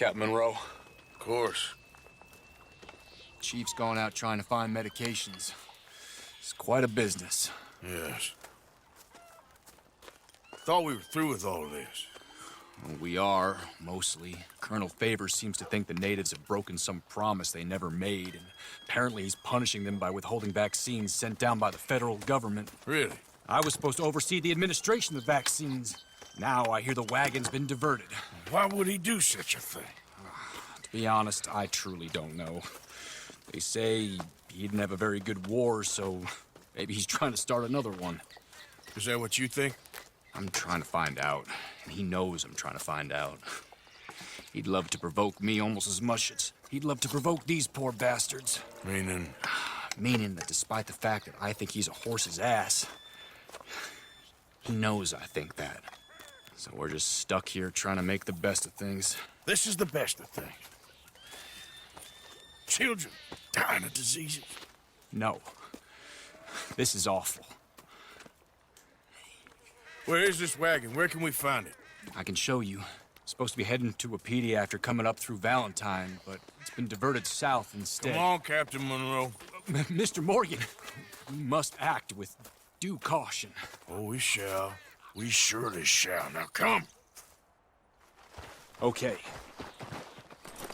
Captain Monroe. Of course. Chief's going out trying to find medications. It's quite a business. Yes. Thought we were through with all this. Well, we are, mostly. Colonel Favors seems to think the natives have broken some promise they never made, and apparently he's punishing them by withholding vaccines sent down by the federal government. Really? I was supposed to oversee the administration of vaccines. Now I hear the wagon's been diverted. Why would he do such a thing? To be honest, I truly don't know. They say he didn't have a very good war, so maybe he's trying to start another one. Is that what you think? I'm trying to find out, and he knows I'm trying to find out. He'd love to provoke me almost as much as he'd love to provoke these poor bastards. Meaning? Meaning that despite the fact that I think he's a horse's ass, he knows I think that. So we're just stuck here trying to make the best of things. This is the best of things. Children dying of diseases. No. This is awful. Where is this wagon? Where can we find it? I can show you. It's supposed to be heading to Wapiti after coming up through Valentine, but it's been diverted south instead. Come on, Captain Monroe. Mr. Morgan, we must act with due caution. Oh, we shall. We surely shall. Now come. Okay.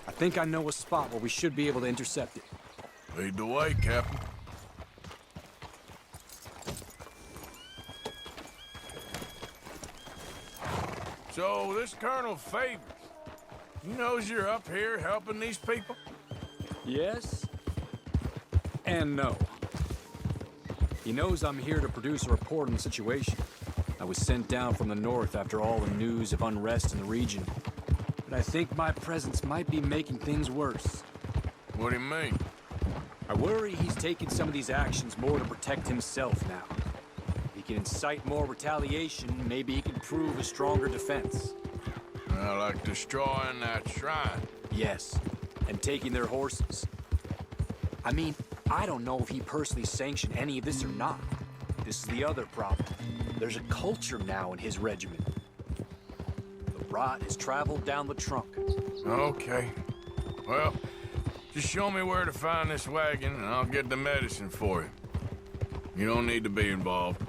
I think I know a spot where we should be able to intercept it. Lead the way, Captain. So, this Colonel Favors, he knows you're up here helping these people? Yes. And no. He knows I'm here to produce a report on the situation. I was sent down from the north after all the news of unrest in the region. But I think my presence might be making things worse. What do you mean? I worry he's taking some of these actions more to protect himself now. If he can incite more retaliation, maybe he can prove a stronger defense. Like destroying that shrine. Yes, and taking their horses. I mean, I don't know if he personally sanctioned any of this or not. This is the other problem. There's a culture now in his regiment. The rot has traveled down the trunk. Okay. Well, just show me where to find this wagon, and I'll get the medicine for you. You don't need to be involved.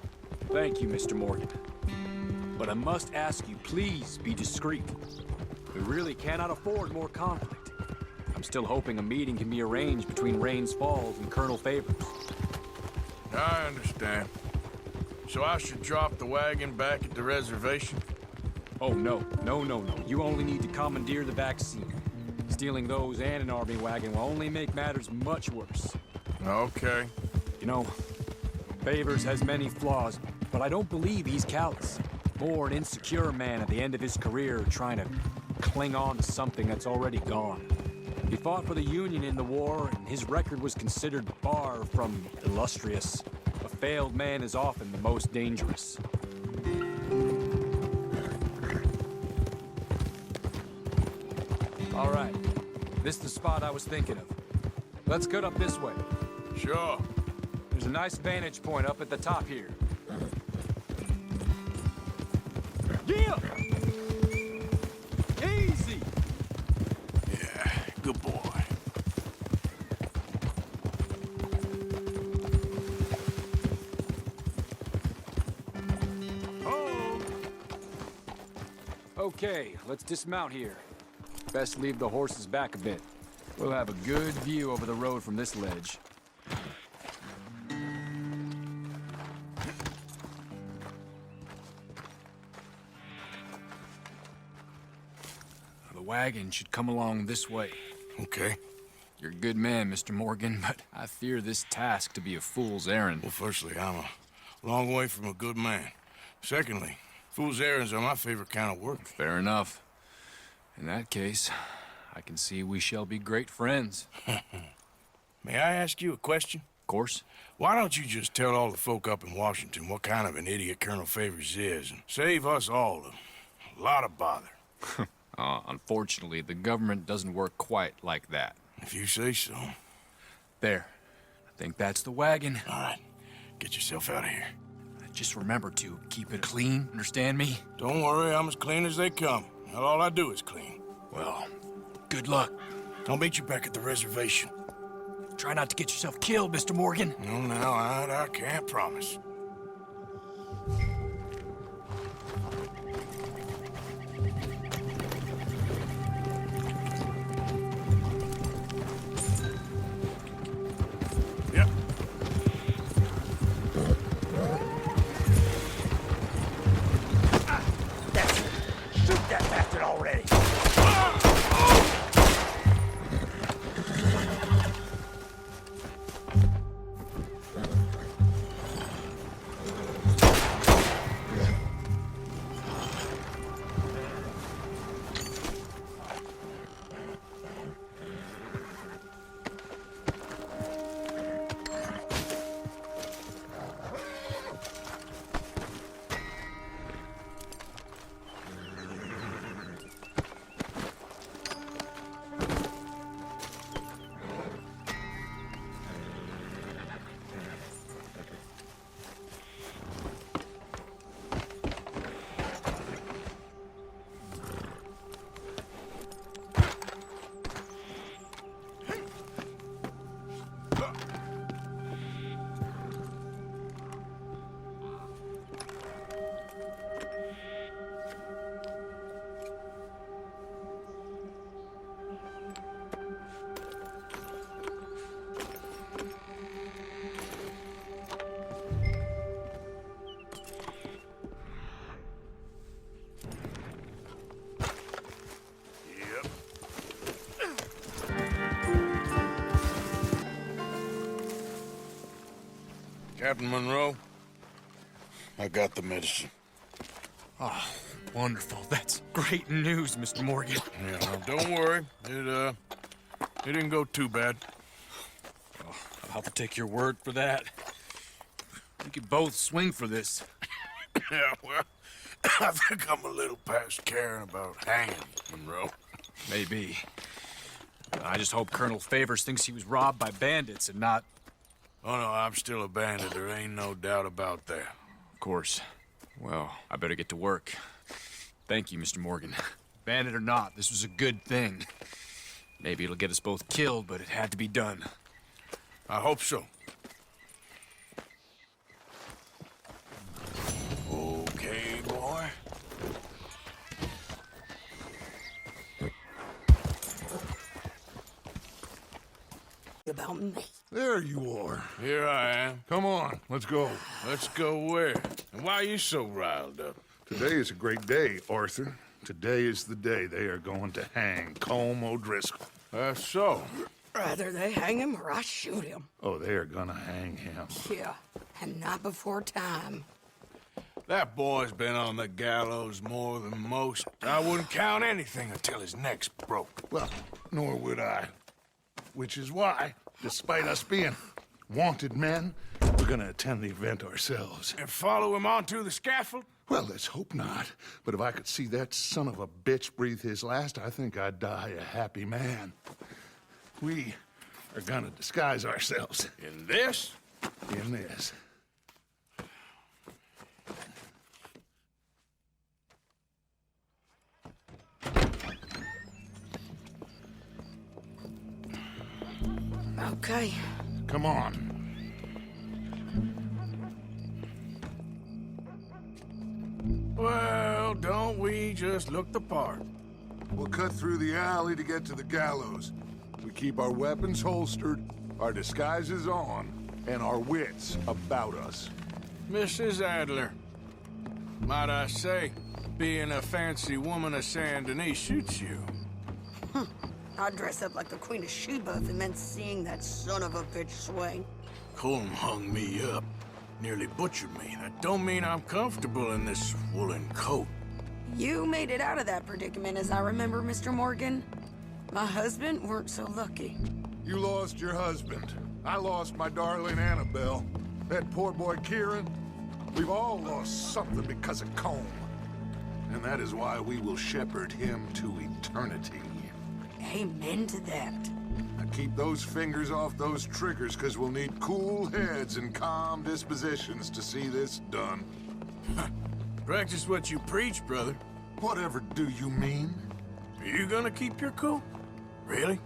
Thank you, Mr. Morgan. But I must ask you, please be discreet. We really cannot afford more conflict. I'm still hoping a meeting can be arranged between Rains Falls and Colonel Favors. I understand. So I should drop the wagon back at the reservation? Oh, no. No, no, no. You only need to commandeer the vaccine. Stealing those and an army wagon will only make matters much worse. Okay. You know, Favors has many flaws, but I don't believe he's callous. More an insecure man at the end of his career trying to cling on to something that's already gone. He fought for the Union in the war, and his record was considered far from illustrious. A failed man is often the most dangerous. All right. This is the spot I was thinking of. Let's get up this way. Sure. There's a nice vantage point up at the top here. Yeah! Easy! Yeah, good boy. Oh! Okay, let's dismount here. Best leave the horses back a bit. We'll have a good view over the road from this ledge. The wagon should come along this way. Okay. You're a good man, Mr. Morgan, but I fear this task to be a fool's errand. Well, firstly, I'm a long way from a good man. Secondly, fool's errands are my favorite kind of work. Fair enough. In that case, I can see we shall be great friends. May I ask you a question? Of course. Why don't you just tell all the folk up in Washington what kind of an idiot Colonel Favors is and save us all a lot of bother? Unfortunately, the government doesn't work quite like that. If you say so. There. I think that's the wagon. All right. Get yourself out of here. Just remember to keep it clean, understand me? Don't worry, I'm as clean as they come. Not all I do is clean. Well, Good luck. I'll meet you back at the reservation. Try not to get yourself killed, Mr. Morgan. No, I can't promise. Yep. That's it. Shoot that bastard already. Captain Monroe, I got the medicine. Oh, wonderful. That's great news, Mr. Morgan. Yeah, well, don't worry. It didn't go too bad. Oh, I'll have to take your word for that. We could both swing for this. Yeah, well, I think I'm a little past caring about hanging, Monroe. Maybe. I just hope Colonel Favors thinks he was robbed by bandits and not... Oh, no, I'm still a bandit. There ain't no doubt about that. Of course. Well, I better get to work. Thank you, Mr. Morgan. Bandit or not, this was a good thing. Maybe it'll get us both killed, but it had to be done. I hope so. Okay, boy. About me. There you are. Here I am. Come on, let's go. Let's go where? And why are you so riled up? Today is a great day, Arthur. Today is the day they are going to hang Colm O'Driscoll. That's so. Rather they hang him or I shoot him. Oh, they are gonna hang him. Yeah, and not before time. That boy's been on the gallows more than most. I wouldn't count anything until his neck's broke. Well, nor would I. Which is why, despite us being wanted men, we're gonna attend the event ourselves. And follow him onto the scaffold? Well, let's hope not. But if I could see that son of a bitch breathe his last, I think I'd die a happy man. We are gonna disguise ourselves In this? in this. Okay. Come on. Well, don't we just look the part? We'll cut through the alley to get to the gallows. We keep our weapons holstered, our disguises on, and our wits about us. Mrs. Adler, might I say, being a fancy woman of Saint Denis shoots you. I'd dress up like the Queen of Sheba if it meant seeing that son of a bitch swing. Colm hung me up, nearly butchered me. That don't mean I'm comfortable in this woolen coat. You made it out of that predicament, as I remember, Mr. Morgan. My husband weren't so lucky. You lost your husband. I lost my darling Annabelle. That poor boy Kieran. We've all lost something because of Colm. And that is why we will shepherd him to eternity. Amen to that. Now keep those fingers off those triggers, because we'll need cool heads and calm dispositions to see this done. Practice what you preach, brother. Whatever do you mean? Are you gonna keep your cool? Really?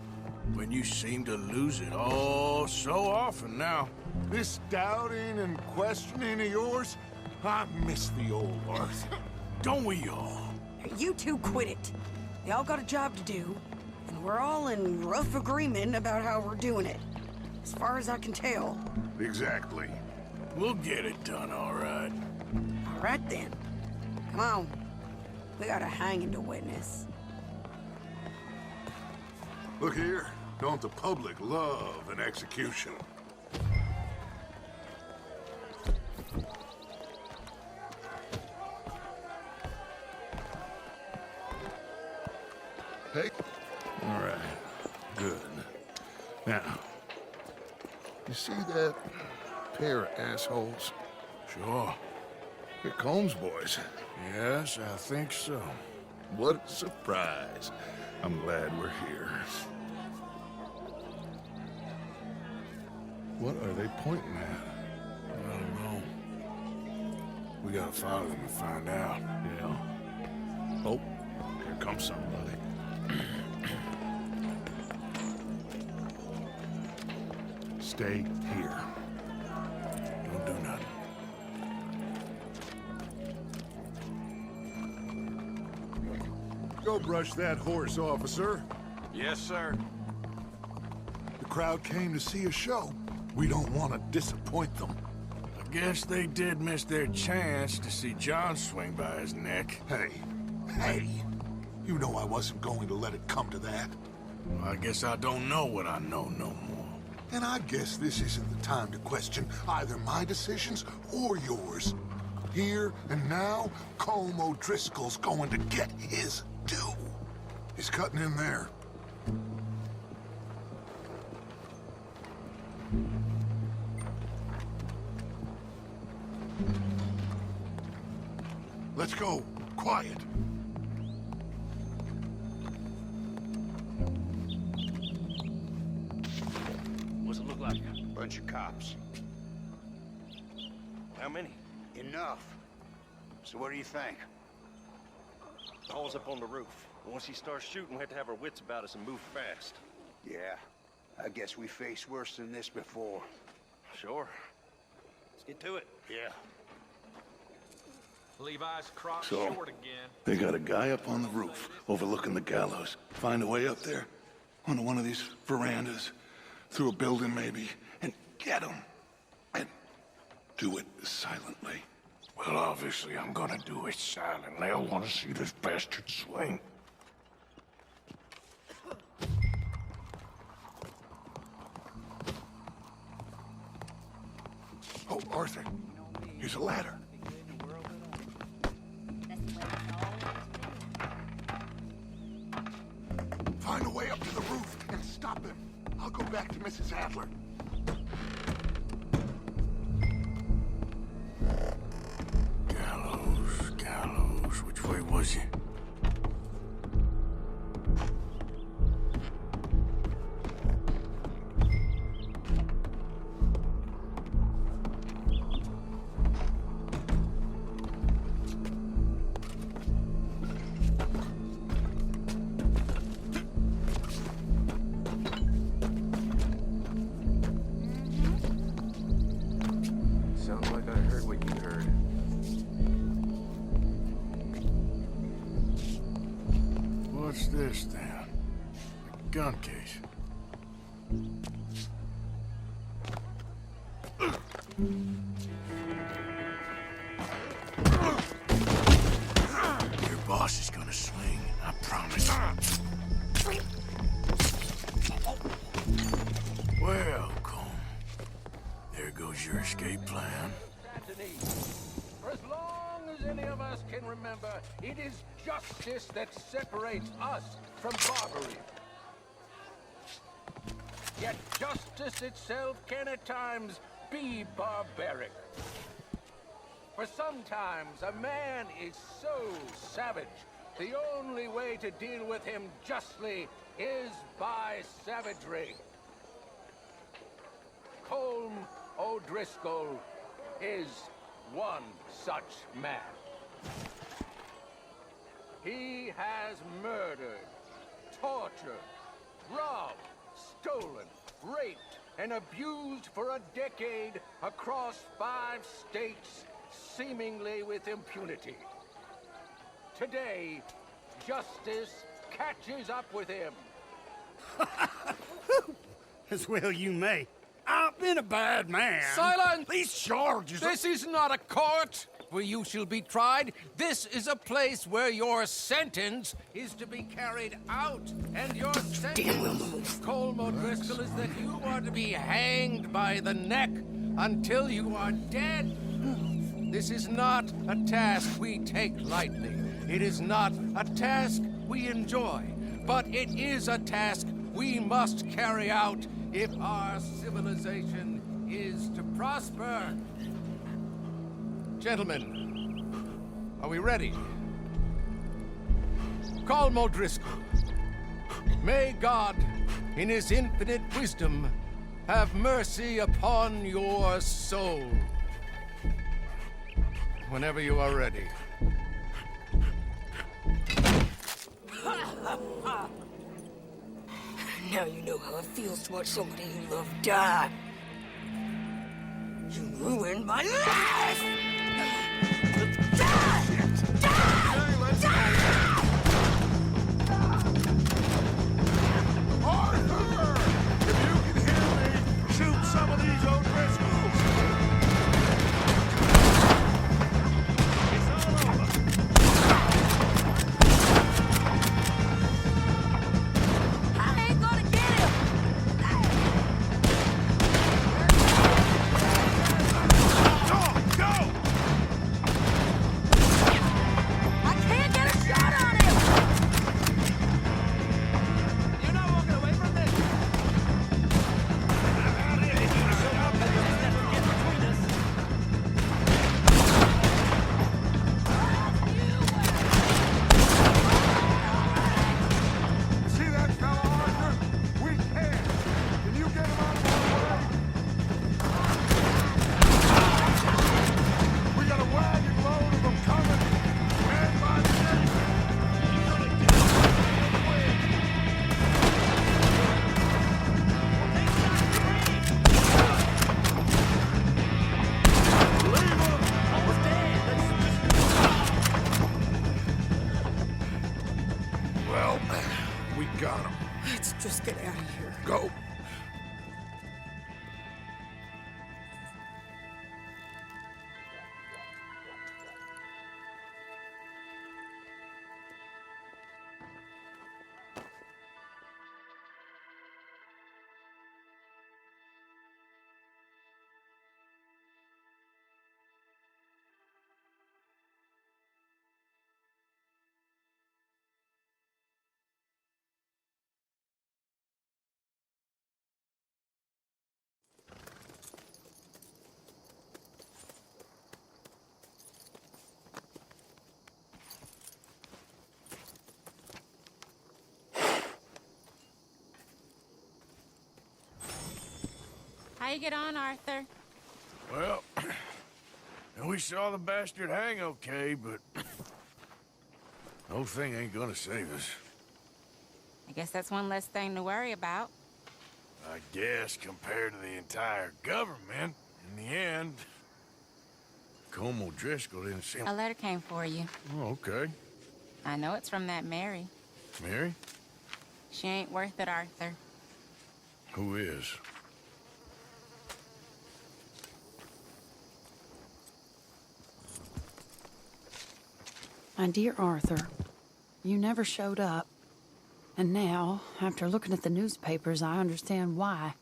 When you seem to lose it all so often now. This doubting and questioning of yours, I miss the old Arthur. Don't we all? You two quit it. Y'all got a job to do, and we're all in rough agreement about how we're doing it. As far as I can tell. Exactly. We'll get it done, all right. All right then. Come on. We got a hanging to witness. Look here, don't the public love an execution? Hey. All right. Good. Now, you see that pair of assholes? Sure. They're Combs boys. Yes, I think so. What a surprise. I'm glad we're here. What are they pointing at? I don't know. We gotta follow them and find out. Yeah. Oh, here comes somebody. Stay here. Don't do nothing. Go brush that horse, officer. Yes, sir. The crowd came to see a show. We don't want to disappoint them. I guess they did miss their chance to see John swing by his neck. Hey, you know I wasn't going to let it come to that. Well, I guess I don't know what I know no more. And I guess this isn't the time to question either my decisions or yours. Here and now, Colm O'Driscoll's going to get his due. He's cutting in there. Let's go. Quiet. What's it look like? Bunch of cops. How many? Enough. So what do you think? Paul's up on the roof. Once he starts shooting, we have to have our wits about us and move fast. Yeah, I guess we faced worse than this before. Sure. Let's get to it. Yeah. Levi's cropped So- short again. They got a guy up on the roof overlooking the gallows. Find a way up there, onto one of these verandas, through a building maybe, and get him. And do it silently. Well, obviously, I'm gonna do it silently. I want to see this bastard swing. Oh, Arthur, here's a ladder. Find a way up to the roof and stop him. I'll go back to Mrs. Adler. Gallows, which way was he? Sounds like I heard what you heard. What's this, then? A gun case. Your boss is gonna swing, I promise. Well, Colm, there goes your escape plan. Tragedy. For as long as any of us can remember, it is justice that separates us from barbarity. Yet justice itself can at times be barbaric. For sometimes a man is so savage, the only way to deal with him justly is by savagery. Colm O'Driscoll is one such man. He has murdered, tortured, robbed, stolen, raped, and abused for a decade across 5 states, seemingly with impunity. Today, justice catches up with him. As well you may. I've been a bad man. Silence! These charges... This is not a court where you shall be tried. This is a place where your sentence is to be carried out. And your sentence, Colm O'Driscoll, is that you are to be hanged by the neck until you are dead. This is not a task we take lightly. It is not a task we enjoy. But it is a task we must carry out if our civilization is to prosper. Gentlemen, are we ready? Colm O'Driscoll, may God, in his infinite wisdom, have mercy upon your soul. Whenever you are ready. Now you know how it feels to watch somebody you love die. You ruined my life! Arthur! If you can hear me, shoot some of these O'Driscolls! It's all over! I ain't gonna get him! Go! I can't get a shot on him! You're not walking away from this! See that fella, Arthur? We can! Can you get him out of our way? We got a wagon load of them coming! Man by the Well, we got him. Let's just get out of here. Go. How you get on, Arthur? Well, we saw the bastard hang okay, but the whole thing ain't gonna save us. I guess that's one less thing to worry about. I guess compared to the entire government, in the end, Colm O'Driscoll didn't seem... A letter came for you. Oh, okay. I know it's from that Mary. Mary? She ain't worth it, Arthur. Who is? My dear Arthur, you never showed up. And now, after looking at the newspapers, I understand why.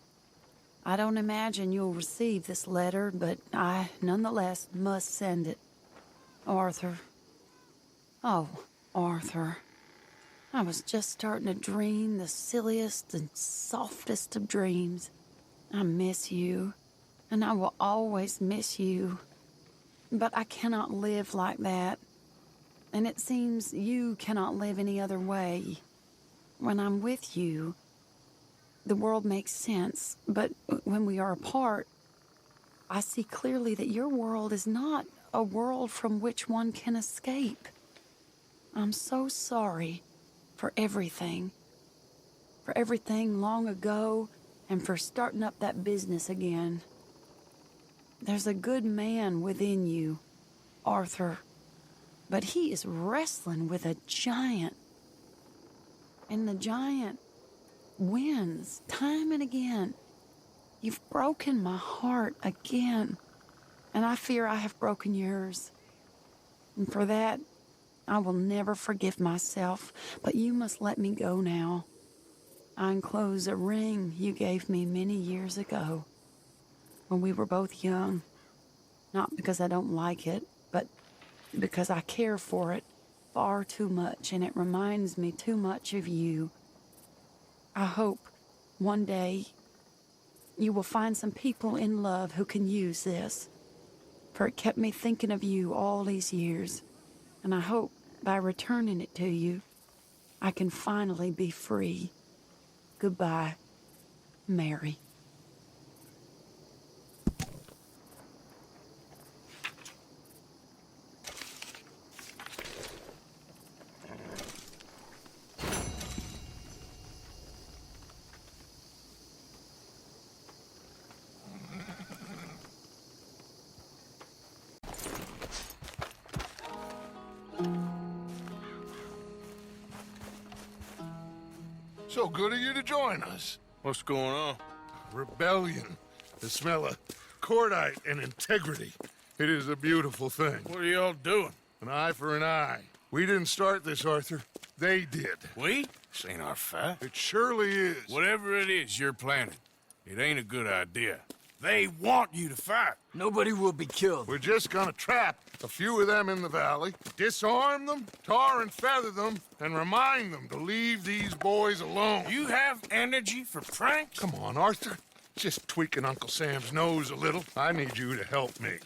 I don't imagine you'll receive this letter, but I, nonetheless, must send it. Arthur. Oh, Arthur. I was just starting to dream the silliest and softest of dreams. I miss you, and I will always miss you. But I cannot live like that. And it seems you cannot live any other way. When I'm with you, the world makes sense. But when we are apart, I see clearly that your world is not a world from which one can escape. I'm so sorry for everything. for everything long ago and for starting up that business again. There's a good man within you, Arthur, but he is wrestling with a giant. And the giant wins time and again. You've broken my heart again, and I fear I have broken yours. And for that, I will never forgive myself, but you must let me go now. I enclose a ring you gave me many years ago, when we were both young. Not because I don't like it, but because I care for it far too much, and it reminds me too much of you. I hope one day you will find some people in love who can use this, for it kept me thinking of you all these years, and I hope by returning it to you, I can finally be free. Goodbye, Mary. So good of you to join us. What's going on? Rebellion. The smell of cordite and integrity. It is a beautiful thing. What are y'all doing? An eye for an eye. We didn't start this, Arthur. They did. We? This ain't our fight. It surely is. Whatever it is you're planning, it ain't a good idea. They want you to fight. Nobody will be killed. We're just gonna trap a few of them in the valley, disarm them, tar and feather them, and remind them to leave these boys alone. You have energy for pranks? Come on, Arthur. Just tweaking Uncle Sam's nose a little. I need you to help me.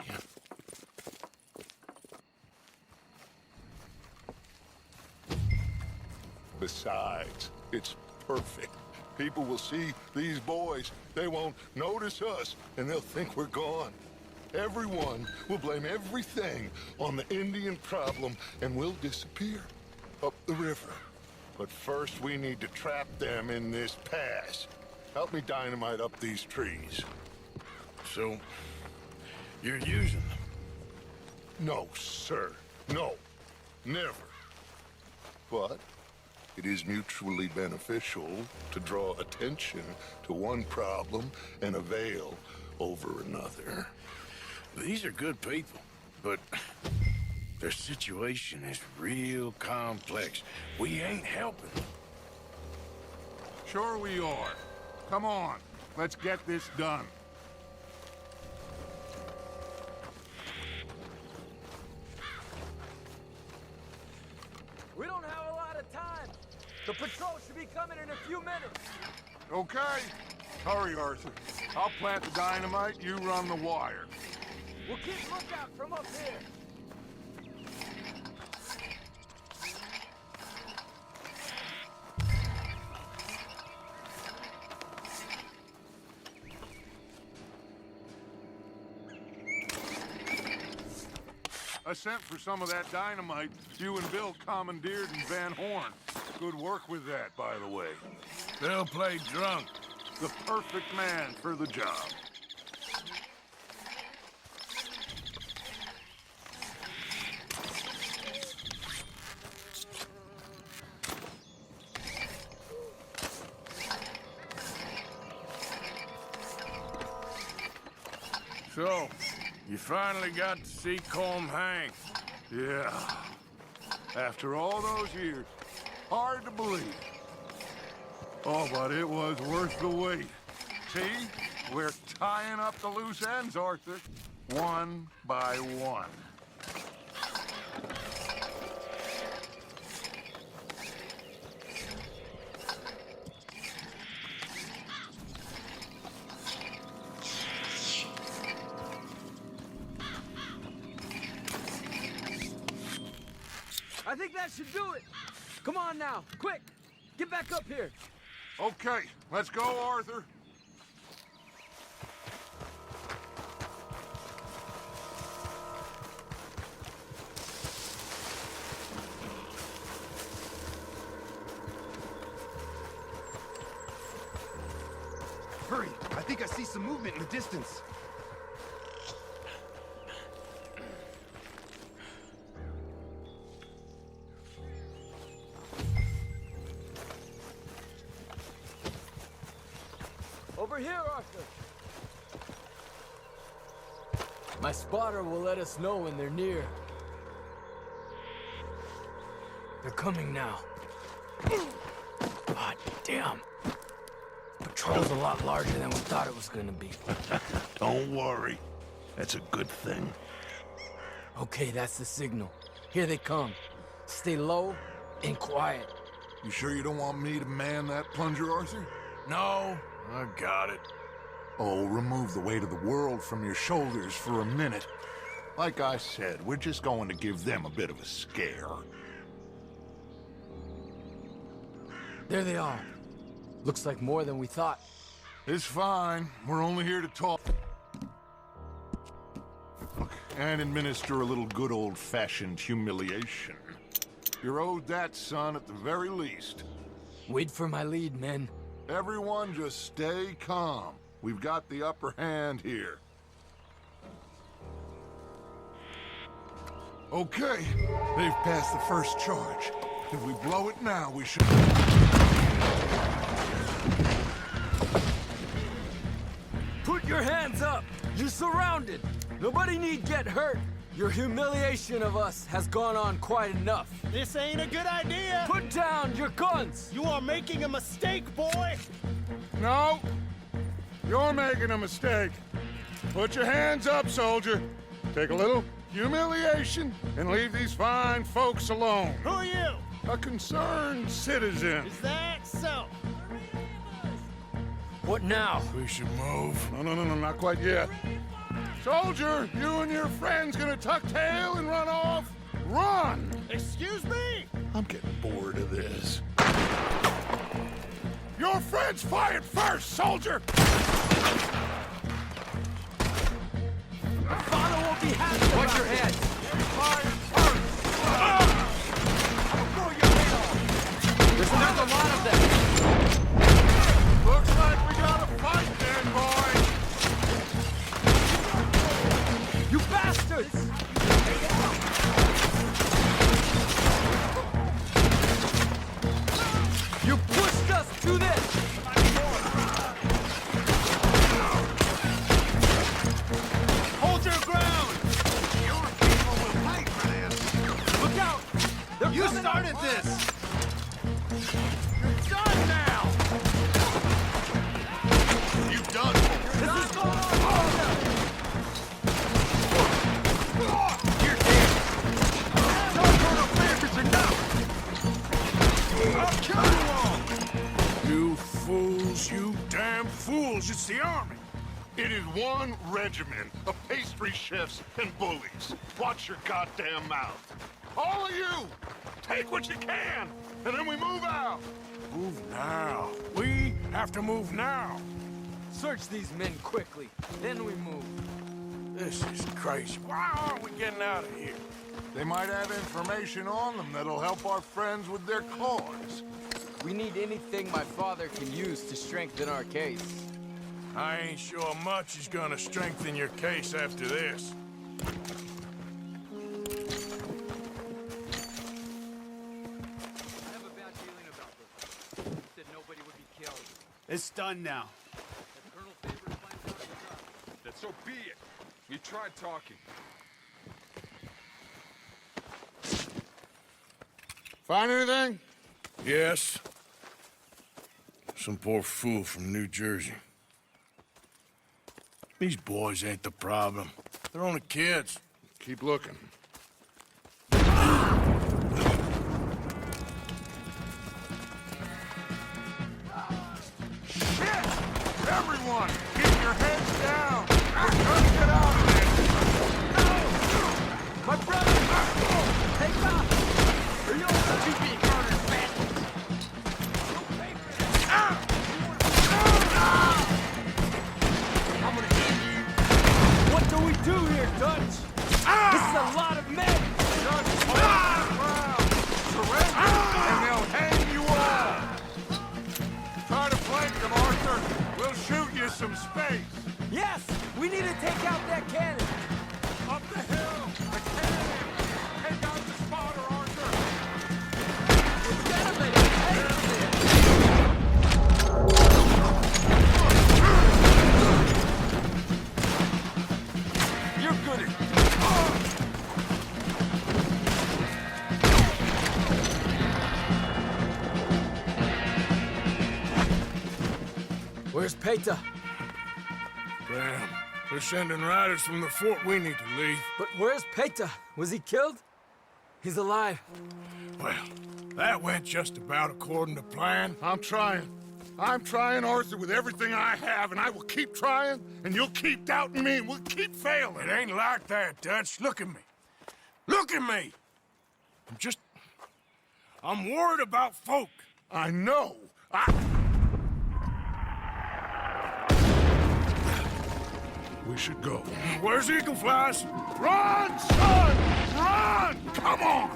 Besides, it's perfect. People will see these boys. They won't notice us, and they'll think we're gone. Everyone will blame everything on the Indian problem, and we'll disappear up the river. But first, we need to trap them in this pass. Help me dynamite up these trees. So, you're using them? No, sir. No. Never. But it is mutually beneficial to draw attention to one problem and avail over another. These are good people, but their situation is real complex. We ain't helping them. Sure we are. Come on, let's get this done. We don't have a lot of time. The patrol should be coming in a few minutes. Okay. Hurry, Arthur. I'll plant the dynamite, you run the wire. We'll keep lookout from up here. I sent for some of that dynamite you and Bill commandeered in Van Horn. Good work with that, by the way. They'll play drunk. The perfect man for the job. So, you finally got to see Colm hang. Yeah. After all those years. Hard to believe. Oh, but it was worth the wait. See? We're tying up the loose ends, Arthur. One by one. I think that should do it. Come on now, quick. Get back up here. Okay, let's go, Arthur. think I see some movement in the distance. Over here, Arthur! My spotter will let us know when they're near. They're coming now. God damn. Patrol's a lot larger than we thought it was gonna be. Don't worry. That's a good thing. Okay, that's the signal. Here they come. Stay low and quiet. You sure you don't want me to man that plunger, Arthur? No, I got it. Oh, remove the weight of the world from your shoulders for a minute. Like I said, we're just going to give them a bit of a scare. There they are. Looks like more than we thought. It's fine. We're only here to talk. And administer a little good old-fashioned humiliation. You're owed that, son, at the very least. Wait for my lead, men. Everyone just stay calm. We've got the upper hand here. Okay, they've passed the first charge. If we blow it now, we should... Put your hands up! You're surrounded! Nobody need get hurt! Your humiliation of us has gone on quite enough. This ain't a good idea! Put down your guns! You are making a mistake, boy! No! You're making a mistake. Put your hands up, soldier. Take a little humiliation and leave these fine folks alone. Who are you? A concerned citizen. Is that so? What now? We should move. No, not quite yet. Soldier, you and your friends gonna tuck tail and run off? Run! Excuse me? I'm getting bored of this. Your friends fired first, soldier! Father won't be happy. Watch your head. Fired first! Throw your head off. There's another lot of them. Looks like we got a fight then, boy! You bastards! You pushed us to this! Hold your ground! Your people will pay for this. Look out! They're You coming started up. this! You're done now! You done. This is going on! You're dead. I'll kill you all! You fools, you damn fools! It's the army! It is one regiment of pastry chefs and bullies. Watch your goddamn mouth. All of you, take what you can, and then we move out. Move now. We have to move now. Search these men quickly, then we move. This is crazy. Why aren't we getting out of here? They might have information on them that'll help our friends with their cause. We need anything my father can use to strengthen our case. I ain't sure much is gonna strengthen your case after this. I have a bad feeling about this. He said nobody would be killed. It's done now. If Colonel Favors finds out the job. Then so be it. We tried talking. Find anything? Yes. Some poor fool from New Jersey. These boys ain't the problem. They're only kids. Keep looking. Shit! Everyone, keep your heads down! We're gonna get out of this! No! My brother! Hey, stop! Are you all you being murdered, bastards? I'm gonna hit you! What do we do here, Dutch? This is a lot of men! Just hold the ground! Surrender, and they'll hang you all! Try to flank them, Arthur! We'll shoot you some space! We need to take out that cannon! Up the hill! The cannon! Take out the spotter, Arthur! You're good at... Where's Peta? Damn. They're sending riders from the fort. We need to leave. But where's Peta? Was he killed? He's alive. Well, that went just about according to plan. I'm trying, Arthur, with everything I have, and I will keep trying, and you'll keep doubting me, and we'll keep failing. It ain't like that, Dutch. Look at me. Look at me! I'm worried about folk. I know. We should go. Where's Eagle Flies? Run, son! Run! Come on!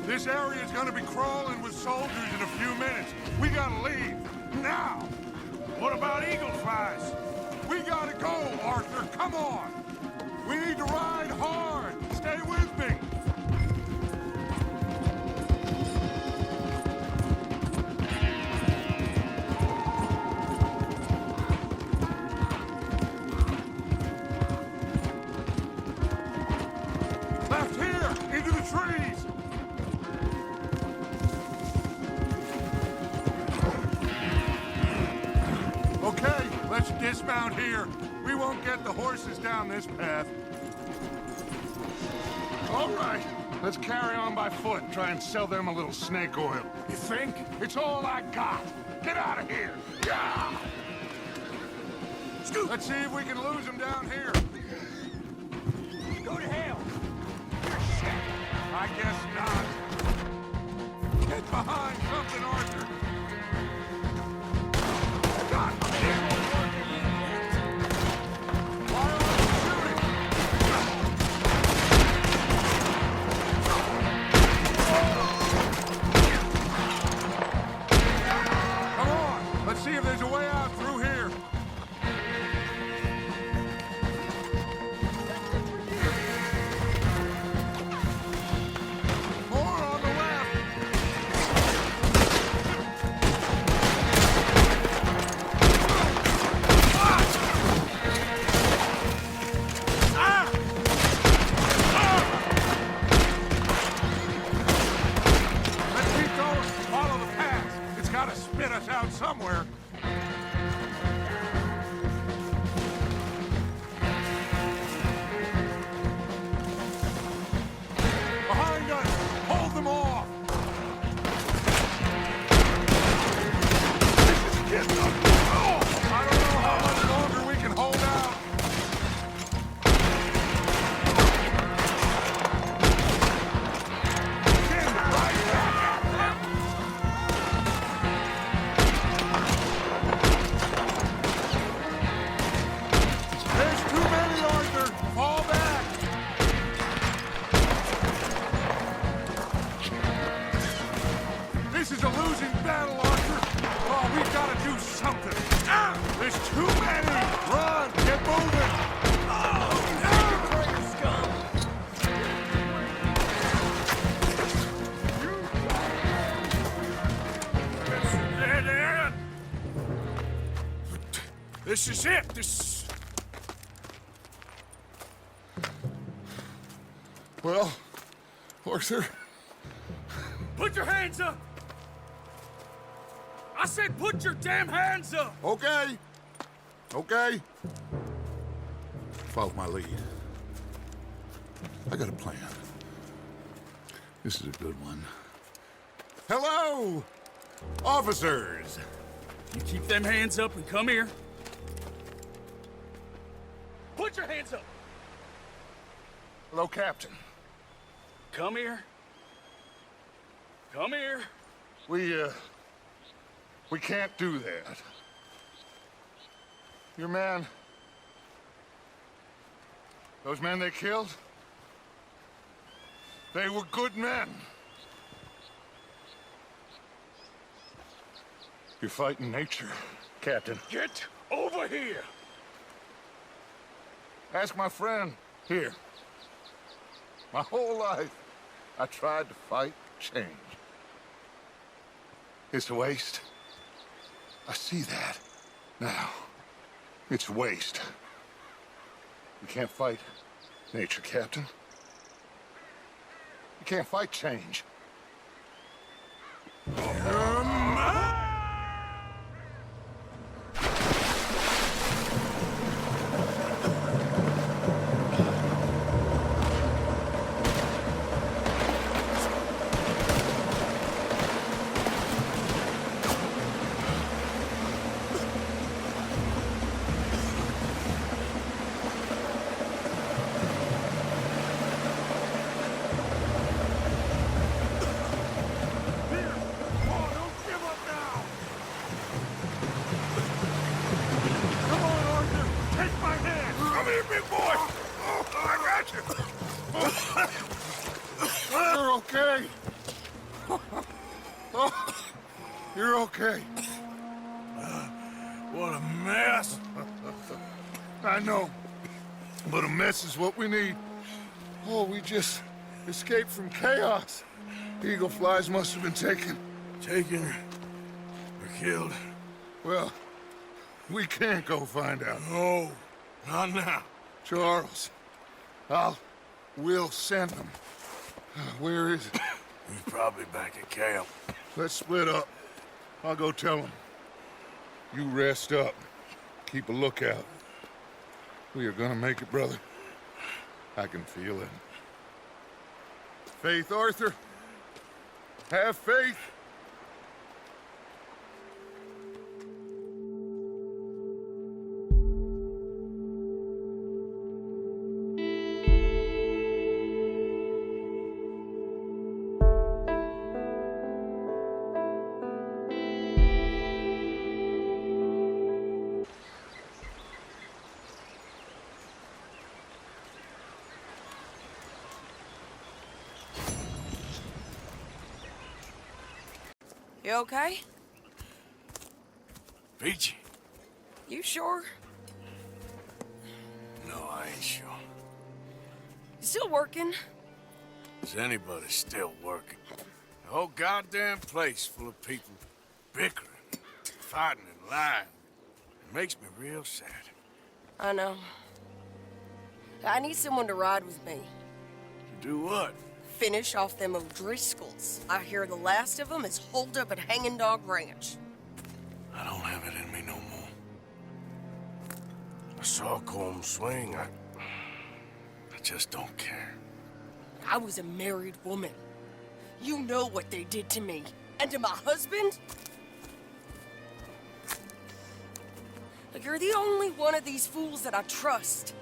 This area is gonna be crawling with soldiers in a few minutes. We gotta leave. Now! What about Eagle Flies? We gotta go, Arthur. Come on! We need to ride hard. Stay with me. Left here! Into the trees! Okay, let's dismount here. We won't get the horses down this path. All right, let's carry on by foot and try and sell them a little snake oil. You think? It's all I got. Get out of here. Yeah! Scoot! Let's see if we can lose them down here. Go to hell! I guess not. Get behind something, Arthur. God, why aren't you shooting? Come on, let's see if there's a way out through here. More on the left. Let's keep going. Follow the path. It's got to spit us out somewhere. Behind us! Hold them off! This is getting up. Oh, I don't know how much longer we can hold out. Get right back at them! There's too many, Arthur! Fall back! This is a losing battle, Arthur. Oh, we've got to do something. There's too many. Run, get moving. This is it. This... Well, Arthur, Put your hands up! I said put your damn hands up! okay. Okay. Follow my lead. I got a plan. This is a good one. Hello, officers. You keep them hands up and come here. Put your hands up! Hello, Captain. Come here. Come here. We can't do that. Your man... Those men they killed? They were good men. You're fighting nature, Captain. Get over here! Ask my friend here. My whole life, I tried to fight change. It's a waste. I see that now. It's waste. You can't fight nature, Captain. You can't fight change. You're okay. Oh, you're okay. What a mess. I know, but a mess is what we need. Oh, we just escaped from chaos. Eagle flies must have been taken. Taken or killed? Well, we can't go find out. No, not now. Charles, we'll send them. Where is it? He's probably back at camp. Let's split up. I'll go tell him. You rest up. Keep a lookout. We are gonna make it, brother. I can feel it. Faith, Arthur. Have faith. You okay? Peachy? You sure? No, I ain't sure. You still working? Is anybody still working? The whole goddamn place full of people bickering, fighting and lying. It makes me real sad. I know. I need someone to ride with me. To do what? Finish off them O'Driscolls. I hear the last of them is holed up at Hanging Dog Ranch. I don't have it in me no more. I saw Colm swing. I just don't care. I was a married woman. You know what they did to me. And to my husband? Like, you're the only one of these fools that I trust.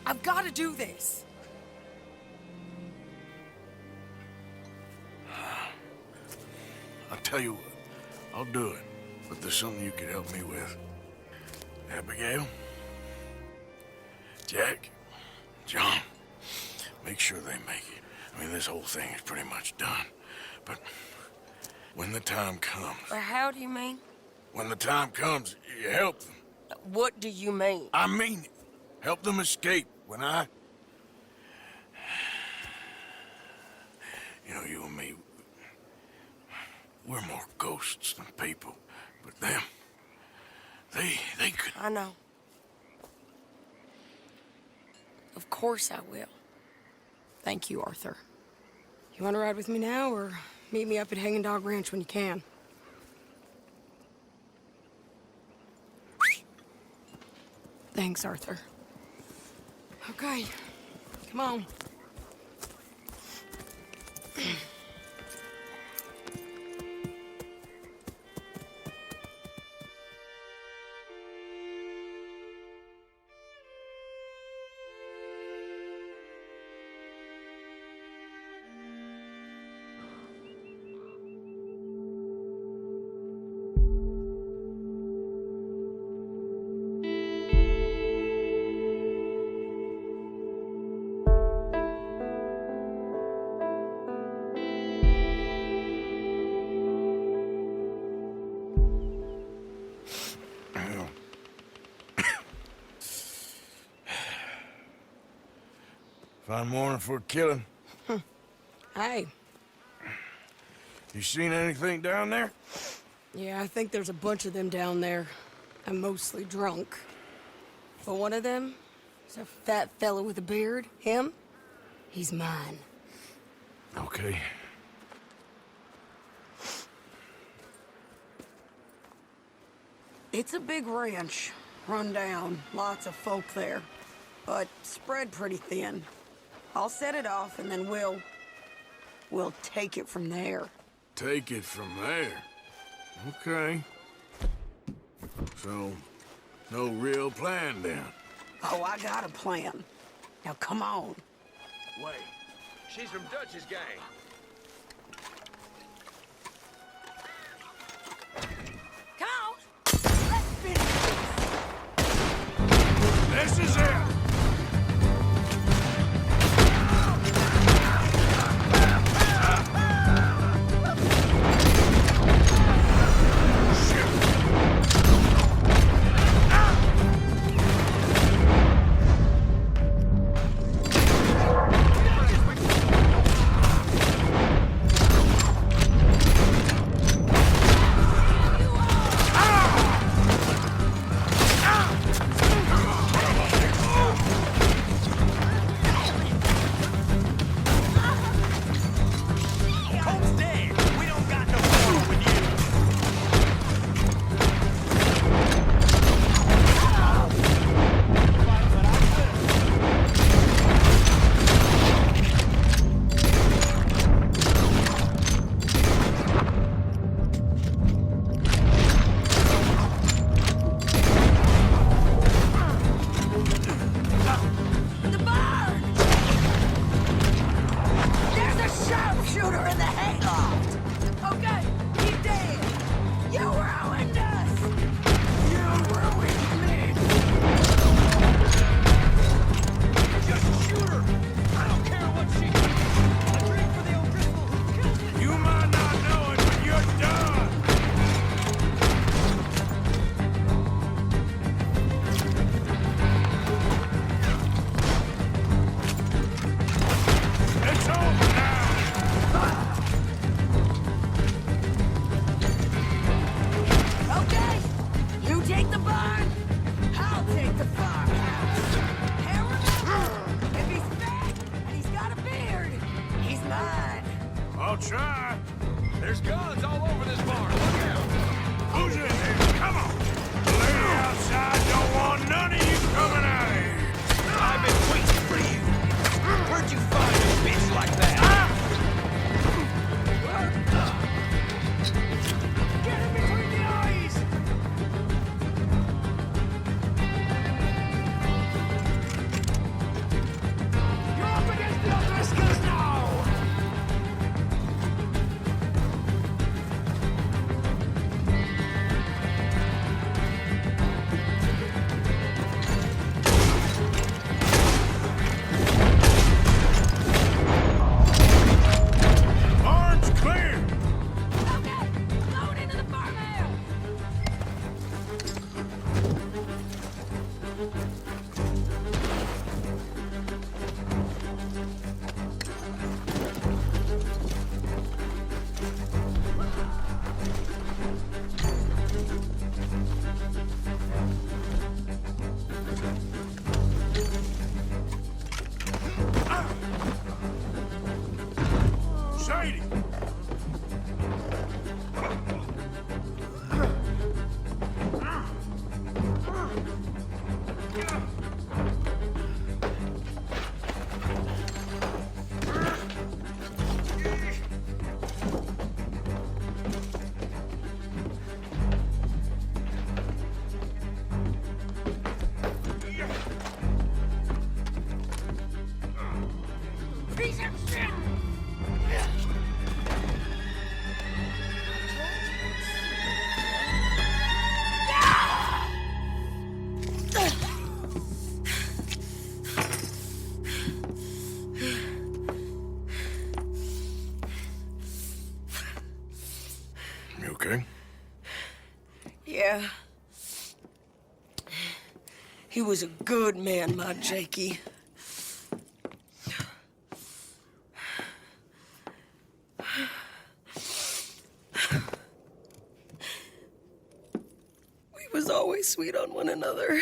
I've got to do this. I'll tell you what, I'll do it. But there's something you could help me with. Abigail? Jack? John? Make sure they make it. I mean, this whole thing is pretty much done. But when the time comes... How do you mean? When the time comes, you help them. What do you mean? I mean it. Help them escape. When I... You know, you and me... We're more ghosts than people. But them... They could... I know. Of course I will. Thank you, Arthur. You want to ride with me now, or meet me up at Hanging Dog Ranch when you can? Thanks, Arthur. Okay, come on. Fine morning for a killing. Hey. You seen anything down there? Yeah, I think there's a bunch of them down there. I'm mostly drunk. But one of them is a fat fella with a beard. Him? He's mine. Okay. It's a big ranch. Run down. Lots of folk there. But spread pretty thin. I'll set it off and then we'll take it from there. Take it from there? Okay. So, no real plan then? Oh, I got a plan. Now come on. Wait, she's from Dutch's gang. Come on! Let's finish this! This is it! I'll try. There's guns all over this barn. Look out. Who's in here? Come on. The lady outside don't want none of you coming out of here. I've been waiting for you. Where'd you find a bitch like that? Get him between the eyes! You're up against the O'Driscolls now! Barn's clear. Okay, load into the farmhouse. Sadie. Piece of shit! You okay? Yeah. He was a good man, my Jakey. We was always sweet on one another.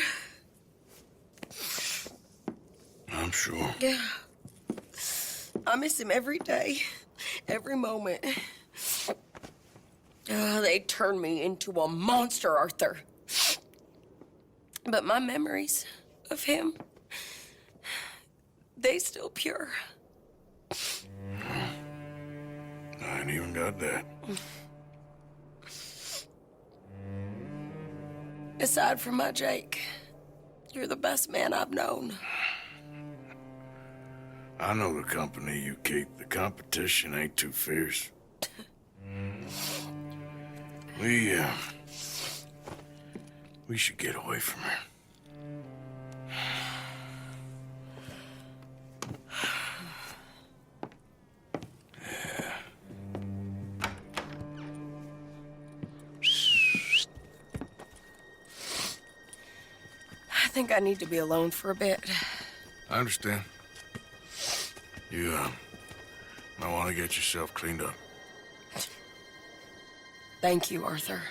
I'm sure. Yeah. I miss him every day, every moment. They turned me into a monster, Arthur. But my memories of him, they still pure. I ain't even got that. Aside from my Jake, you're the best man I've known. I know the company you keep. The competition ain't too fierce. We should get away from her. I think I need to be alone for a bit. I understand. You, might want to get yourself cleaned up. Thank you, Arthur.